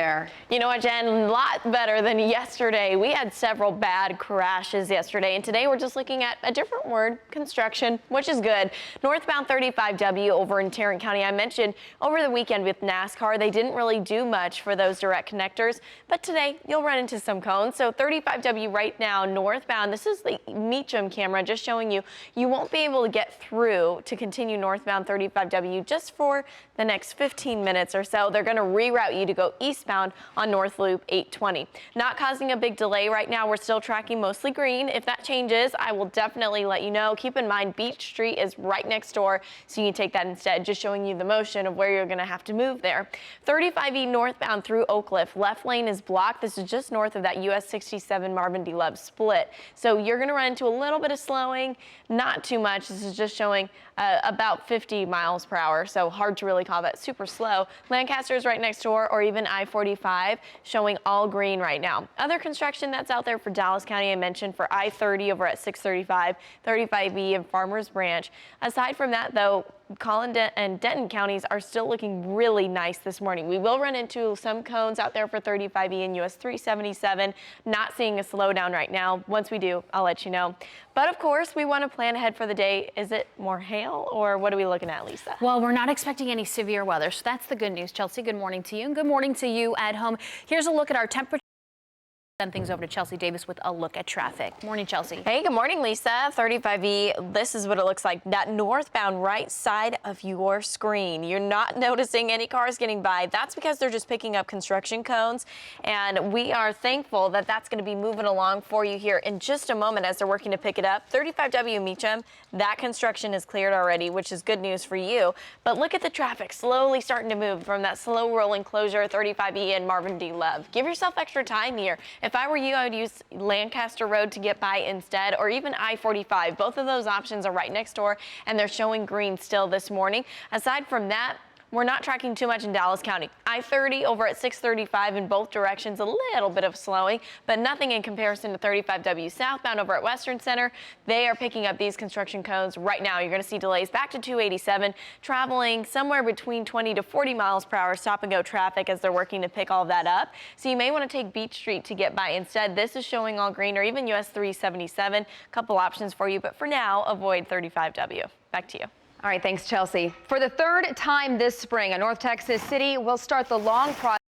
there? You know what, Jen? A lot better than yesterday. We had several bad crashes yesterday, and today we're just looking at a different word, construction, which is good. Northbound 35W over in Tarrant County. I mentioned over the weekend with NASCAR, they didn't really do much for those direct connectors, but today you'll run into some cones. So 35W right now, northbound. This is the Meacham camera just showing you won't be able to get through to continue northbound 35W just for the next 15 minutes or so. They're going to reroute you to go eastbound on North Loop 820. Not causing a big delay right now. We're still tracking mostly green. If that changes, I will definitely let you know. Keep in mind, Beach Street is right next door, so you can take that instead, just showing you the motion of where you're going to have to move there. 35E northbound through Oak Cliff. Left lane is blocked. This is just north of that US 67 Marvin D. Love split. So you're going to run into a little bit of slowing, not too much. This is just showing about 50 miles per hour, so hard to really call that super slow. Lancaster is right next door, or even I-45 showing all green right now. Other construction that's out there for Dallas County, I mentioned for I-30 over at 635, 35E and Farmers Branch. Aside from that, though, Collin and Denton counties are still looking really nice this morning. We will run into some cones out there for 35E and US 377. Not seeing a slowdown right now. Once we do, I'll let you know. But of course, we want to plan ahead for the day. Is it more hail, or what are we looking at, Lisa? Well, we're not expecting any severe weather, so that's the good news. Chelsea, good morning to you, and good morning to you at home. Here's a look at our temperature. Send things over to Chelsea Davis with a look at traffic. Morning, Chelsea. Hey, good morning, Lisa. 35E, this is what it looks like. That northbound right side of your screen. You're not noticing any cars getting by. That's because they're just picking up construction cones, and we are thankful that that's going to be moving along for you here in just a moment as they're working to pick it up. 35W Meacham, that construction is cleared already, which is good news for you. But look at the traffic slowly starting to move from that slow rolling closure, 35E and Marvin D. Love. Give yourself extra time here. If I were you, I would use Lancaster Road to get by instead, or even I-45. Both of those options are right next door, and they're showing green still this morning. Aside from that, we're not tracking too much in Dallas County. I-30 over at 635 in both directions, a little bit of slowing, but nothing in comparison to 35W southbound over at Western Center. They are picking up these construction cones right now. You're going to see delays back to 287, traveling somewhere between 20 to 40 miles per hour stop and go traffic as they're working to pick all of that up. So you may want to take Beach Street to get by instead. This is showing all green, or even US 377. A couple options for you, but for now, avoid 35W. Back to you. All right, thanks, Chelsea. For the third time this spring, a North Texas city will start the long process.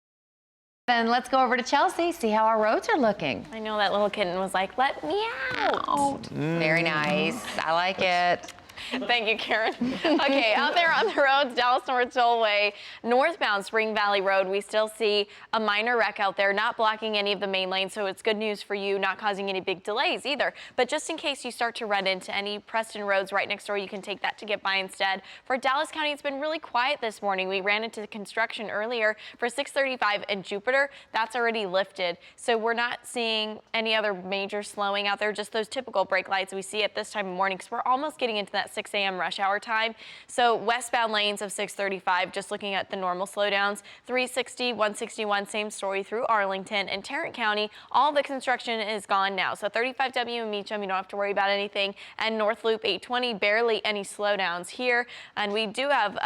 Then let's go over to Chelsea, see how our roads are looking. I know that little kitten was like, let me out. Very nice. I like it. Thank you, Karen. Okay, out there on the roads, Dallas North Tollway, northbound Spring Valley Road, we still see a minor wreck out there, not blocking any of the main lanes, so it's good news for you, not causing any big delays either. But just in case you start to run into any Preston roads right next door, you can take that to get by instead. For Dallas County, it's been really quiet this morning. We ran into construction earlier for 635 and Jupiter. That's already lifted, so we're not seeing any other major slowing out there, just those typical brake lights we see at this time of morning, because we're almost getting into that 6 a.m. rush hour time. So westbound lanes of 635, just looking at the normal slowdowns, 360, 161, same story through Arlington and Tarrant County. All the construction is gone now. So 35W and Meacham, you don't have to worry about anything. And North Loop 820, barely any slowdowns here. And we do have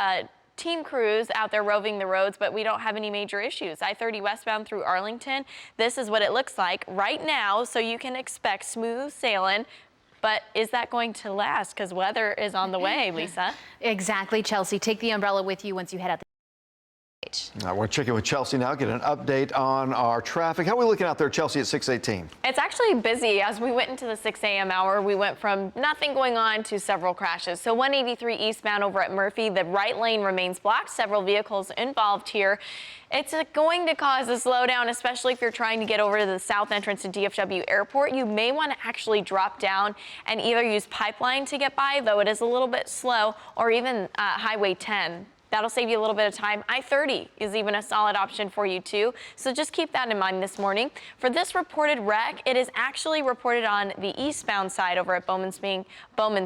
team crews out there roving the roads, but we don't have any major issues. I-30 westbound through Arlington, this is what it looks like right now, so you can expect smooth sailing. But is that going to last? Because weather is on the way, Lisa. Exactly, Chelsea. Take the umbrella with you once you head out the I want to check in with Chelsea now, get an update on our traffic. How are we looking out there, Chelsea, at 6:18? It's actually busy. As we went into the 6 a.m. hour, we went from nothing going on to several crashes. So 183 eastbound over at Murphy, the right lane remains blocked. Several vehicles involved here. It's going to cause a slowdown, especially if you're trying to get over to the south entrance to DFW Airport. You may want to actually drop down and either use Pipeline to get by, though it is a little bit slow, or even Highway 10. That'll save you a little bit of time. I-30 is even a solid option for you too. So just keep that in mind this morning. For this reported wreck, it is actually reported on the eastbound side over at Bowman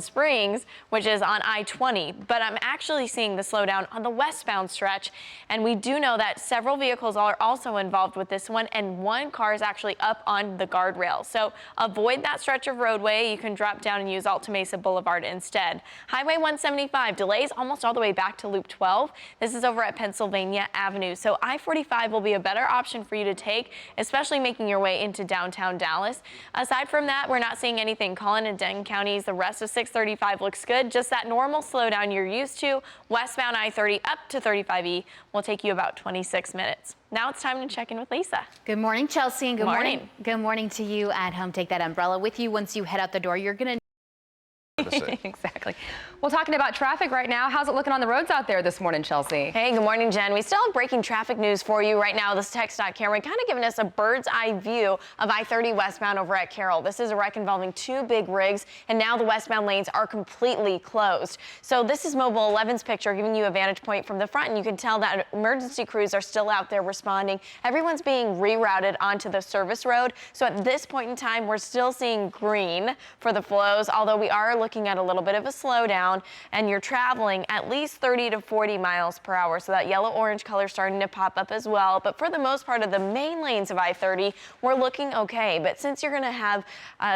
Springs, which is on I-20. But I'm actually seeing the slowdown on the westbound stretch. And we do know that several vehicles are also involved with this one, and one car is actually up on the guardrail. So avoid that stretch of roadway. You can drop down and use Alta Mesa Boulevard instead. Highway 175 delays almost all the way back to Loop 12. 12. This is over at Pennsylvania Avenue. So I-45 will be a better option for you to take, especially making your way into downtown Dallas. Aside from that, we're not seeing anything. Collin and Denton counties, the rest of 635 looks good. Just that normal slowdown you're used to. Westbound I-30 up to 35E will take you about 26 minutes. Now it's time to check in with Lisa. Good morning, Chelsea, and good Morning. morning. Good morning to you at home. Take that umbrella with you once you head out the door. You're going to Exactly. Well, talking about traffic right now, how's it looking on the roads out there this morning, Chelsea? Hey, good morning, Jen. We still have breaking traffic news for you right now. This TxDOT camera kind of giving us a bird's eye view of I-30 westbound over at Carroll. This is a wreck involving two big rigs, and now the westbound lanes are completely closed. So this is Mobile 11's picture giving you a vantage point from the front, and you can tell that emergency crews are still out there responding. Everyone's being rerouted onto the service road. So at this point in time, we're still seeing green for the flows, although we are looking at a little bit of a slowdown, and you're traveling at least 30 to 40 miles per hour. So that yellow-orange color starting to pop up as well. But for the most part of the main lanes of I-30, we're looking okay. But since you're going to have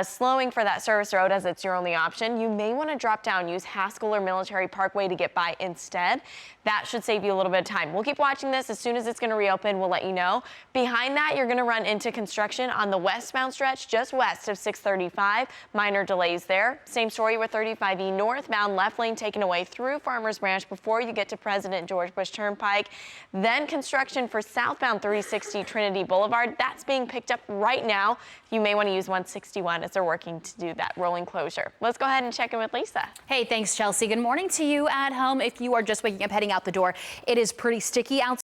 slowing for that service road as it's your only option, you may want to drop down, use Haskell or Military Parkway to get by instead. That should save you a little bit of time. We'll keep watching this. As soon as it's going to reopen, we'll let you know. Behind that, you're going to run into construction on the westbound stretch just west of 635. Minor delays there. Same story with 35E northbound, left lane taken away through Farmers Branch before you get to President George Bush Turnpike. Then construction for southbound 360 Trinity Boulevard. That's being picked up right now. You may want to use 161 as they're working to do that rolling closure. Let's go ahead and check in with Lisa. Hey, thanks, Chelsea. Good morning to you at home. If you are just waking up, heading out the door, it is pretty sticky outside.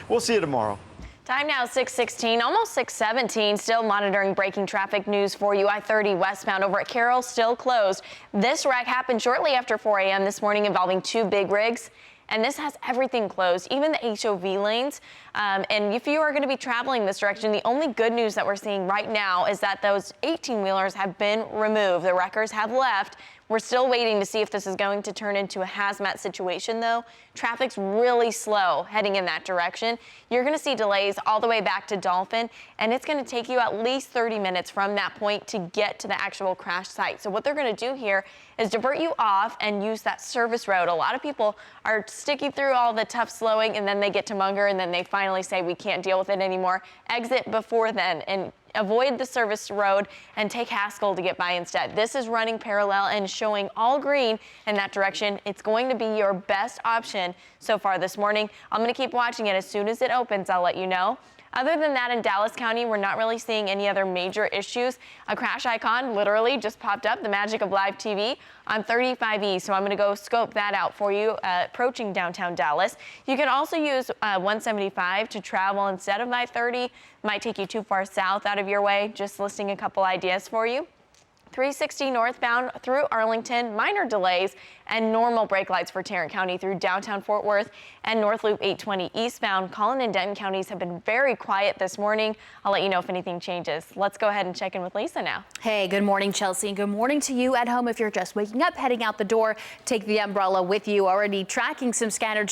We'll see you tomorrow. Time now 6:16, almost 6:17. Still monitoring breaking traffic news for you. I-30 westbound over at Carroll still closed. This wreck happened shortly after 4 a.m. this morning involving two big rigs. And this has everything closed, even the HOV lanes. And if you are going to be traveling this direction, the only good news that we're seeing right now is that those 18-wheelers have been removed. The wreckers have left. We're still waiting to see if this is going to turn into a hazmat situation, though. Traffic's really slow heading in that direction. You're going to see delays all the way back to Dolphin, and it's going to take you at least 30 minutes from that point to get to the actual crash site. So what they're going to do here is divert you off and use that service road. A lot of people are sticking through all the tough slowing, and then they get to Munger, and then they finally say, we can't deal with it anymore. Exit before then and avoid the service road and take Haskell to get by instead. This is running parallel and showing all green in that direction. It's going to be your best option so far this morning. I'm going to keep watching it. As soon as it opens, I'll let you know. Other than that, in Dallas County, we're not really seeing any other major issues. A crash icon literally just popped up, the magic of live TV, on 35E. So I'm going to go scope that out for you approaching downtown Dallas. You can also use 175 to travel instead of I-30. Might take you too far south out of your way. Just listing a couple ideas for you. 360 northbound through Arlington, minor delays, and normal brake lights for Tarrant County through downtown Fort Worth, and North Loop 820 eastbound. Collin and Denton counties have been very quiet this morning. I'll let you know if anything changes. Let's go ahead and check in with Lisa now. Hey, good morning, Chelsea. And good morning to you at home. If you're just waking up, heading out the door, take the umbrella with you. Already tracking some scattered